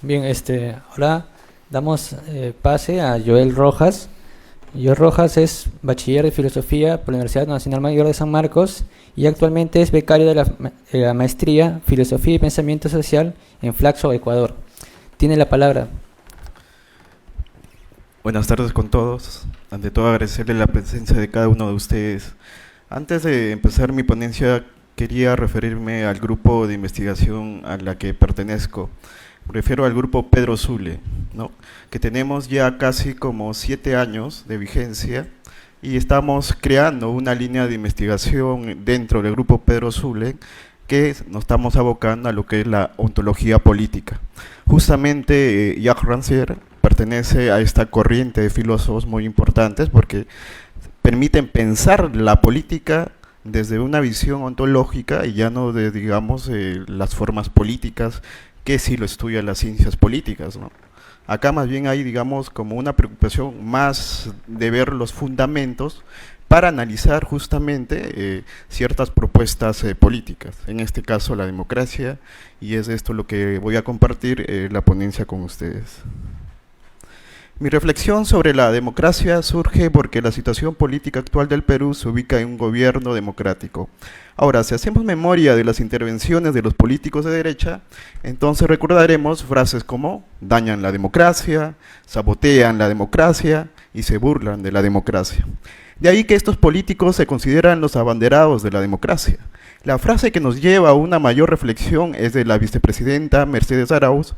Bien, ahora damos pase a Joel Rojas. Joel Rojas es bachiller de filosofía por la Universidad Nacional Mayor de San Marcos y actualmente es becario de la maestría Filosofía y Pensamiento Social en Flaxo, Ecuador. Tiene la palabra. Buenas tardes con todos. Ante todo agradecerle la presencia de cada uno de ustedes. Antes de empezar mi ponencia, quería referirme al grupo de investigación a la que pertenezco. Me refiero al grupo Pedro Zule, ¿no? Que tenemos ya casi como 7 años de vigencia y estamos creando una línea de investigación dentro del grupo Pedro Zule que nos estamos abocando a lo que es la ontología política. Justamente Jacques Rancière pertenece a esta corriente de filósofos muy importantes porque permiten pensar la política desde una visión ontológica y ya no de, digamos, las formas políticas que sí lo estudian las ciencias políticas, ¿no? Acá más bien hay, digamos, como una preocupación más de ver los fundamentos para analizar justamente ciertas propuestas políticas, en este caso la democracia, y es esto lo que voy a compartir la ponencia con ustedes. Mi reflexión sobre la democracia surge porque la situación política actual del Perú se ubica en un gobierno democrático. Ahora, si hacemos memoria de las intervenciones de los políticos de derecha, entonces recordaremos frases como dañan la democracia, sabotean la democracia y se burlan de la democracia. De ahí que estos políticos se consideran los abanderados de la democracia. La frase que nos lleva a una mayor reflexión es de la vicepresidenta Mercedes Arauz,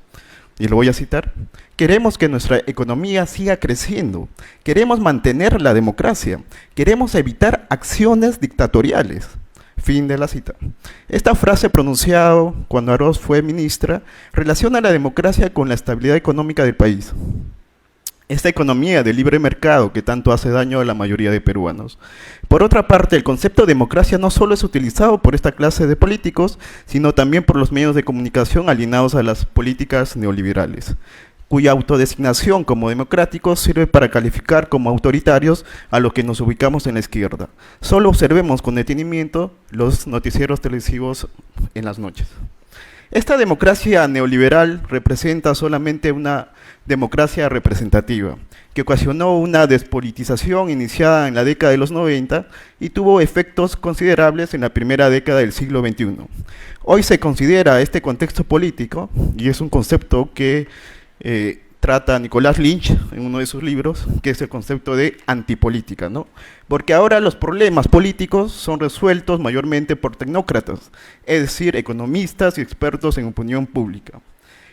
y lo voy a citar: queremos que nuestra economía siga creciendo, queremos mantener la democracia, queremos evitar acciones dictatoriales. Fin de la cita. Esta frase pronunciada cuando Arauz fue ministra relaciona la democracia con la estabilidad económica del país. Esta economía de libre mercado que tanto hace daño a la mayoría de peruanos. Por otra parte, el concepto de democracia no solo es utilizado por esta clase de políticos, sino también por los medios de comunicación alineados a las políticas neoliberales, cuya autodesignación como democráticos sirve para calificar como autoritarios a los que nos ubicamos en la izquierda. Solo observemos con detenimiento los noticieros televisivos en las noches. Esta democracia neoliberal representa solamente una democracia representativa, que ocasionó una despolitización iniciada en la década de los 90 y tuvo efectos considerables en la primera década del siglo XXI. Hoy se considera este contexto político, y es un concepto que trata Nicolás Lynch en uno de sus libros, que es el concepto de antipolítica, ¿no? Porque ahora los problemas políticos son resueltos mayormente por tecnócratas, es decir, economistas y expertos en opinión pública.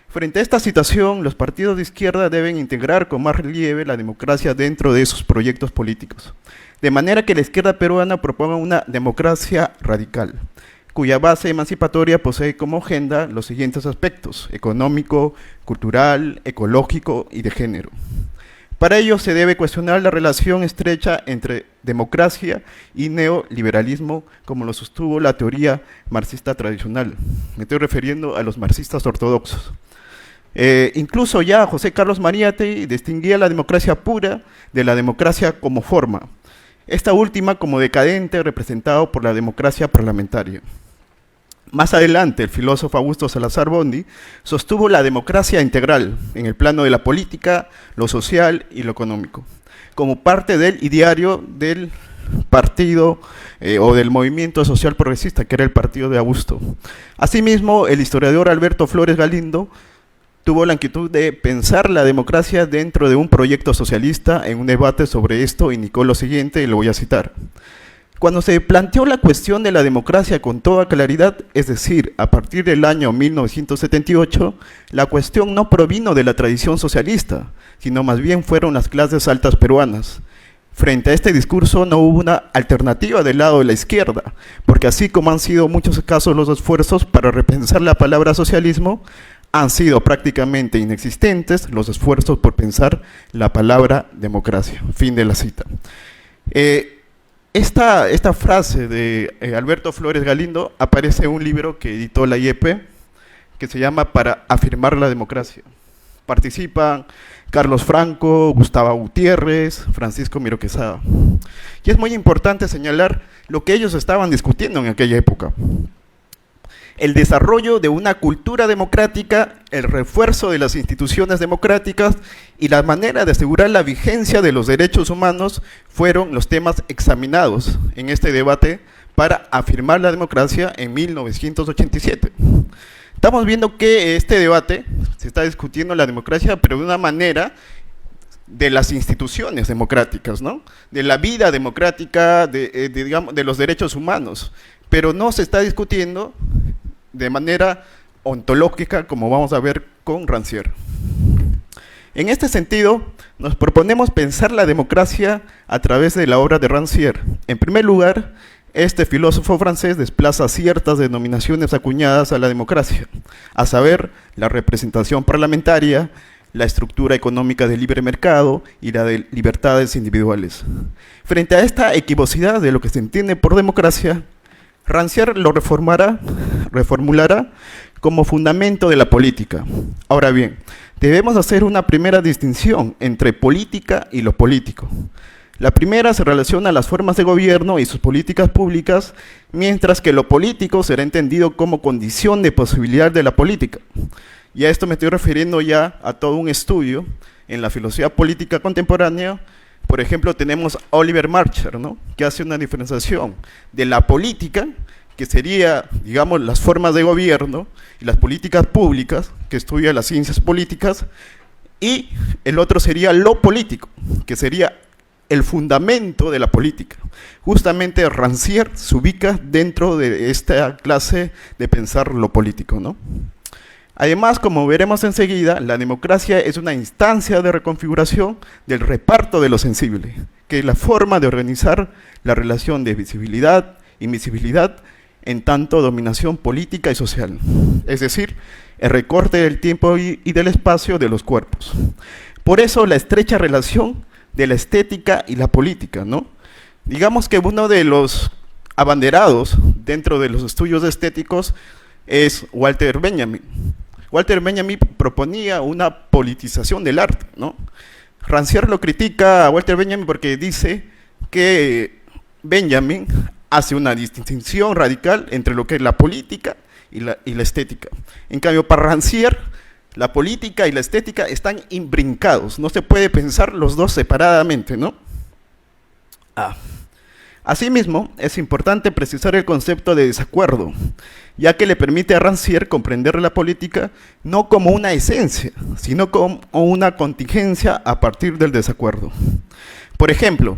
Frente a esta situación, los partidos de izquierda deben integrar con más relieve la democracia dentro de sus proyectos políticos, de manera que la izquierda peruana proponga una democracia radical, cuya base emancipatoria posee como agenda los siguientes aspectos: económico, cultural, ecológico y de género. Para ello se debe cuestionar la relación estrecha entre democracia y neoliberalismo, como lo sostuvo la teoría marxista tradicional. Me estoy refiriendo a los marxistas ortodoxos. Incluso ya José Carlos Mariátegui distinguía la democracia pura de la democracia como forma, esta última como decadente representado por la democracia parlamentaria. Más adelante, el filósofo Augusto Salazar Bondy sostuvo la democracia integral en el plano de la política, lo social y lo económico, como parte del ideario del partido o del movimiento social progresista, que era el partido de Augusto. Asimismo, el historiador Alberto Flores Galindo tuvo la inquietud de pensar la democracia dentro de un proyecto socialista en un debate sobre esto, indicó lo siguiente, y lo voy a citar: cuando se planteó la cuestión de la democracia con toda claridad, es decir, a partir del año 1978, la cuestión no provino de la tradición socialista, sino más bien fueron las clases altas peruanas. Frente a este discurso no hubo una alternativa del lado de la izquierda, porque así como han sido muchos casos los esfuerzos para repensar la palabra socialismo, han sido prácticamente inexistentes los esfuerzos por pensar la palabra democracia. Fin de la cita. Esta frase de Alberto Flores Galindo aparece en un libro que editó la IEP, que se llama Para afirmar la democracia. Participan Carlos Franco, Gustavo Gutiérrez, Francisco Miro Quesada. Y es muy importante señalar lo que ellos estaban discutiendo en aquella época. el desarrollo de una cultura democrática, el refuerzo de las instituciones democráticas y la manera de asegurar la vigencia de los derechos humanos fueron los temas examinados en este debate para afirmar la democracia en 1987. Estamos viendo que este debate se está discutiendo la democracia, pero de una manera de las instituciones democráticas, ¿no? De la vida democrática, digamos, de los derechos humanos, pero no se está discutiendo de manera ontológica, como vamos a ver con Rancière. En este sentido, nos proponemos pensar la democracia a través de la obra de Rancière. En primer lugar, este filósofo francés desplaza ciertas denominaciones acuñadas a la democracia, a saber, la representación parlamentaria, la estructura económica del libre mercado y la de libertades individuales. Frente a esta equivocidad de lo que se entiende por democracia, Rancière lo reformulará como fundamento de la política. Ahora bien, debemos hacer una primera distinción entre política y lo político. La primera se relaciona a las formas de gobierno y sus políticas públicas, mientras que lo político será entendido como condición de posibilidad de la política. Y a esto me estoy refiriendo ya a todo un estudio en la filosofía política contemporánea. Por ejemplo, tenemos a Oliver Marcher, ¿no?, que hace una diferenciación de la política, que sería, digamos, las formas de gobierno, y las políticas públicas, que estudia las ciencias políticas, y el otro sería lo político, que sería el fundamento de la política. Justamente Rancière se ubica dentro de esta clase de pensar lo político, ¿no? Además, como veremos enseguida, la democracia es una instancia de reconfiguración del reparto de lo sensible, que es la forma de organizar la relación de visibilidad, invisibilidad, en tanto dominación política y social, es decir, el recorte del tiempo y del espacio de los cuerpos. Por eso la estrecha relación de la estética y la política, ¿no? Digamos que uno de los abanderados dentro de los estudios estéticos es Walter Benjamin. Walter Benjamin proponía una politización del arte, ¿no? Rancière lo critica a Walter Benjamin porque dice que Benjamin hace una distinción radical entre lo que es la política y la estética. En cambio, para Rancière, la política y la estética están imbrincados, no se puede pensar los dos separadamente, ¿no? Asimismo, es importante precisar el concepto de desacuerdo, ya que le permite a Rancière comprender la política no como una esencia, sino como una contingencia a partir del desacuerdo. Por ejemplo,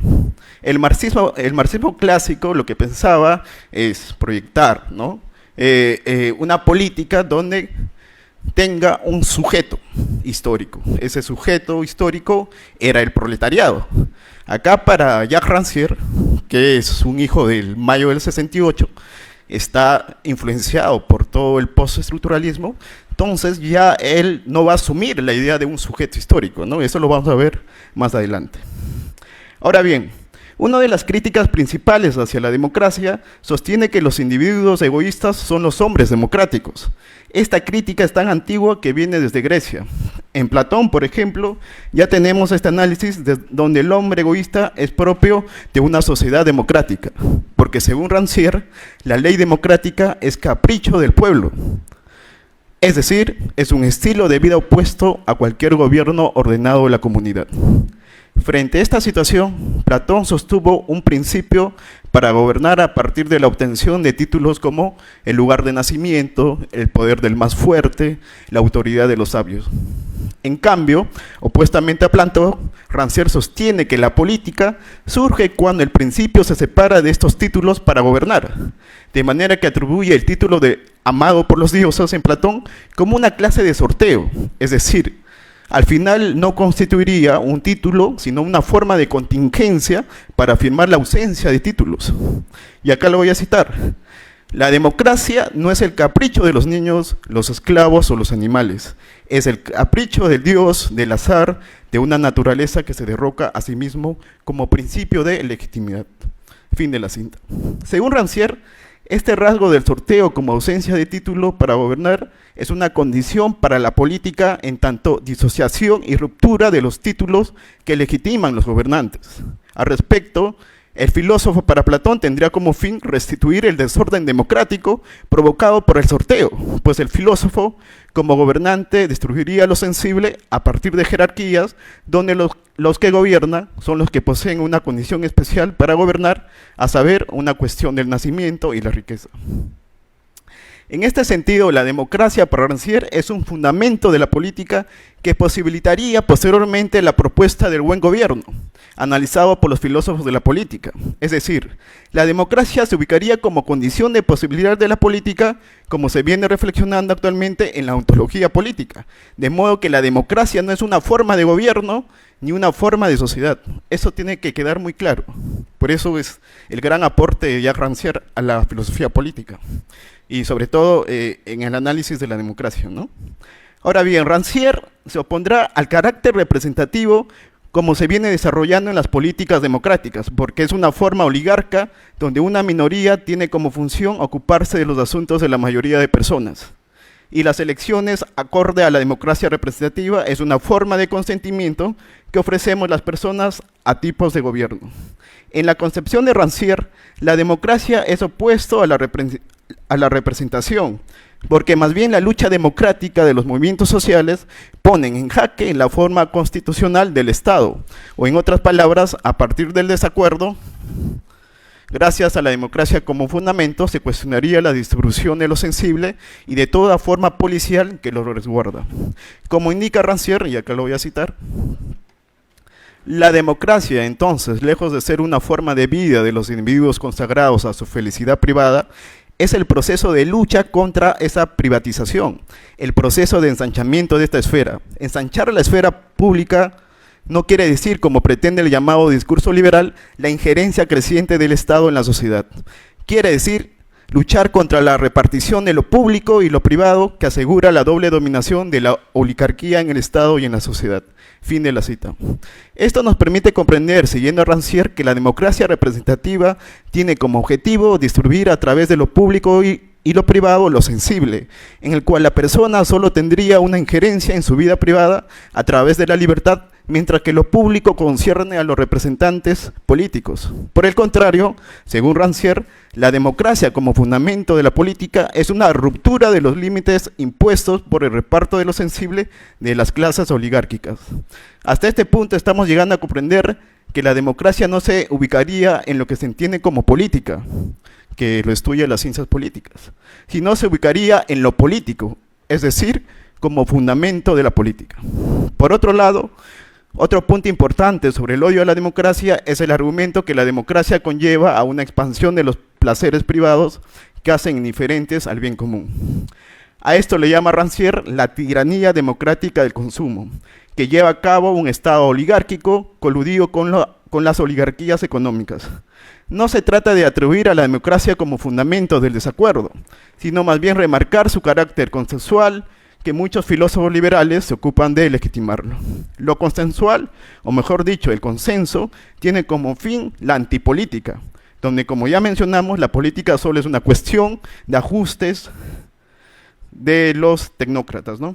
el marxismo clásico lo que pensaba es proyectar, ¿no?, una política donde tenga un sujeto histórico. Ese sujeto histórico era el proletariado. Acá para Jacques Rancière, que es un hijo del mayo del 68, está influenciado por todo el postestructuralismo, entonces ya él no va a asumir la idea de un sujeto histórico, ¿no? Eso lo vamos a ver más adelante. Ahora bien, una de las críticas principales hacia la democracia sostiene que los individuos egoístas son los hombres democráticos. Esta crítica es tan antigua que viene desde Grecia. En Platón, por ejemplo, ya tenemos este análisis donde el hombre egoísta es propio de una sociedad democrática, porque según Rancière, la ley democrática es capricho del pueblo. Es decir, es un estilo de vida opuesto a cualquier gobierno ordenado de la comunidad. Frente a esta situación, Platón sostuvo un principio para gobernar a partir de la obtención de títulos como el lugar de nacimiento, el poder del más fuerte, la autoridad de los sabios. En cambio, opuestamente a Platón, Rancière sostiene que la política surge cuando el principio se separa de estos títulos para gobernar, de manera que atribuye el título de amado por los dioses en Platón como una clase de sorteo, es decir, al final no constituiría un título, sino una forma de contingencia para afirmar la ausencia de títulos. Y acá lo voy a citar. La democracia no es el capricho de los niños, los esclavos o los animales. Es el capricho del Dios, del azar, de una naturaleza que se derroca a sí mismo como principio de legitimidad. Fin de la cinta. Según Rancière, este rasgo del sorteo como ausencia de título para gobernar es una condición para la política en tanto disociación y ruptura de los títulos que legitiman los gobernantes. Al respecto, El filósofo para Platón tendría como fin restituir el desorden democrático provocado por el sorteo, pues el filósofo, como gobernante, destruiría lo sensible a partir de jerarquías donde los que gobiernan son los que poseen una condición especial para gobernar, a saber, una cuestión del nacimiento y la riqueza. En este sentido, la democracia para Rancière es un fundamento de la política que posibilitaría posteriormente la propuesta del buen gobierno, analizado por los filósofos de la política. Es decir, la democracia se ubicaría como condición de posibilidad de la política, como se viene reflexionando actualmente en la ontología política, de modo que la democracia no es una forma de gobierno ni una forma de sociedad. Eso tiene que quedar muy claro. Por eso es el gran aporte de Jacques Rancière a la filosofía política, y sobre todo en el análisis de la democracia, ¿no? Ahora bien, Rancière se opondrá al carácter representativo como se viene desarrollando en las políticas democráticas, porque es una forma oligarca donde una minoría tiene como función ocuparse de los asuntos de la mayoría de personas. Y las elecciones, acorde a la democracia representativa, es una forma de consentimiento que ofrecemos las personas a tipos de gobierno. En la concepción de Rancière, la democracia es opuesto a la representación, porque más bien la lucha democrática de los movimientos sociales ponen en jaque la forma constitucional del Estado, o en otras palabras, a partir del desacuerdo, gracias a la democracia como fundamento, se cuestionaría la distribución de lo sensible y de toda forma policial que lo resguarda. Como indica Rancière, y acá lo voy a citar, la democracia, entonces, lejos de ser una forma de vida de los individuos consagrados a su felicidad privada, es el proceso de lucha contra esa privatización, el proceso de ensanchamiento de esta esfera. Ensanchar la esfera pública no quiere decir, como pretende el llamado discurso liberal, la injerencia creciente del Estado en la sociedad. Quiere decir luchar contra la repartición de lo público y lo privado que asegura la doble dominación de la oligarquía en el Estado y en la sociedad. Fin de la cita. Esto nos permite comprender, siguiendo a Rancière, que la democracia representativa tiene como objetivo distribuir a través de lo público y lo privado lo sensible, en el cual la persona solo tendría una injerencia en su vida privada a través de la libertad, mientras que lo público concierne a los representantes políticos. Por el contrario, según Rancière, la democracia como fundamento de la política es una ruptura de los límites impuestos por el reparto de lo sensible de las clases oligárquicas. Hasta este punto estamos llegando a comprender que la democracia no se ubicaría en lo que se entiende como política, que lo estudia las ciencias políticas, sino se ubicaría en lo político, es decir, como fundamento de la política. Por otro lado, otro punto importante sobre el odio a la democracia es el argumento que la democracia conlleva a una expansión de los placeres privados que hacen indiferentes al bien común. A esto le llama Rancière la tiranía democrática del consumo, que lleva a cabo un Estado oligárquico coludido con las oligarquías económicas. No se trata de atribuir a la democracia como fundamento del desacuerdo, sino más bien remarcar su carácter consensual, que muchos filósofos liberales se ocupan de legitimarlo. Lo consensual, o mejor dicho, el consenso, tiene como fin la antipolítica, donde, como ya mencionamos, la política solo es una cuestión de ajustes de los tecnócratas, ¿no?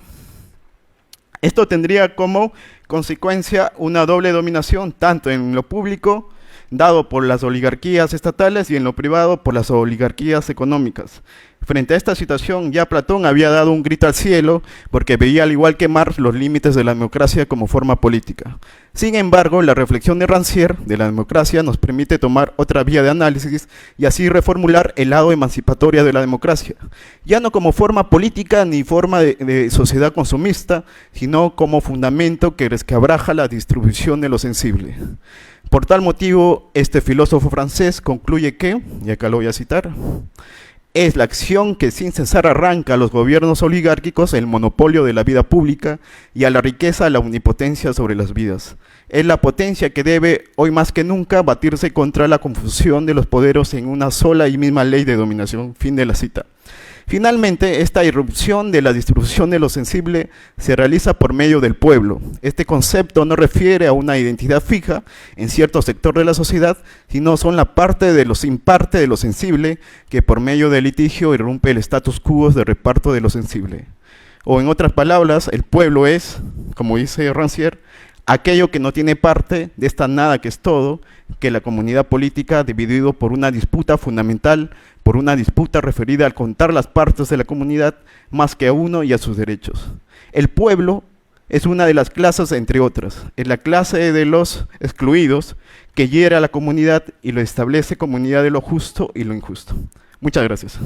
Esto tendría como consecuencia una doble dominación, tanto en lo público, dado por las oligarquías estatales, y en lo privado por las oligarquías económicas. Frente a esta situación, ya Platón había dado un grito al cielo porque veía, al igual que Marx, los límites de la democracia como forma política. Sin embargo, la reflexión de Rancière de la democracia nos permite tomar otra vía de análisis y así reformular el lado emancipatorio de la democracia, ya no como forma política ni forma de sociedad consumista, sino como fundamento que resquebraja la distribución de lo sensible. Por tal motivo, este filósofo francés concluye que, y acá lo voy a citar, es la acción que sin cesar arranca a los gobiernos oligárquicos el monopolio de la vida pública y a la riqueza la omnipotencia sobre las vidas. Es la potencia que debe, hoy más que nunca, batirse contra la confusión de los poderes en una sola y misma ley de dominación. Fin de la cita. Finalmente, esta irrupción de la distribución de lo sensible se realiza por medio del pueblo. Este concepto no refiere a una identidad fija en cierto sector de la sociedad, sino son la parte de lo sin parte de lo sensible que por medio del litigio irrumpe el status quo de reparto de lo sensible. O en otras palabras, el pueblo es, como dice Rancière, aquello que no tiene parte de esta nada que es todo, que la comunidad política, dividido por una disputa fundamental, por una disputa referida al contar las partes de la comunidad más que a uno y a sus derechos. El pueblo es una de las clases, entre otras, es la clase de los excluidos que hiere a la comunidad y lo establece como unidad de lo justo y lo injusto. Muchas gracias.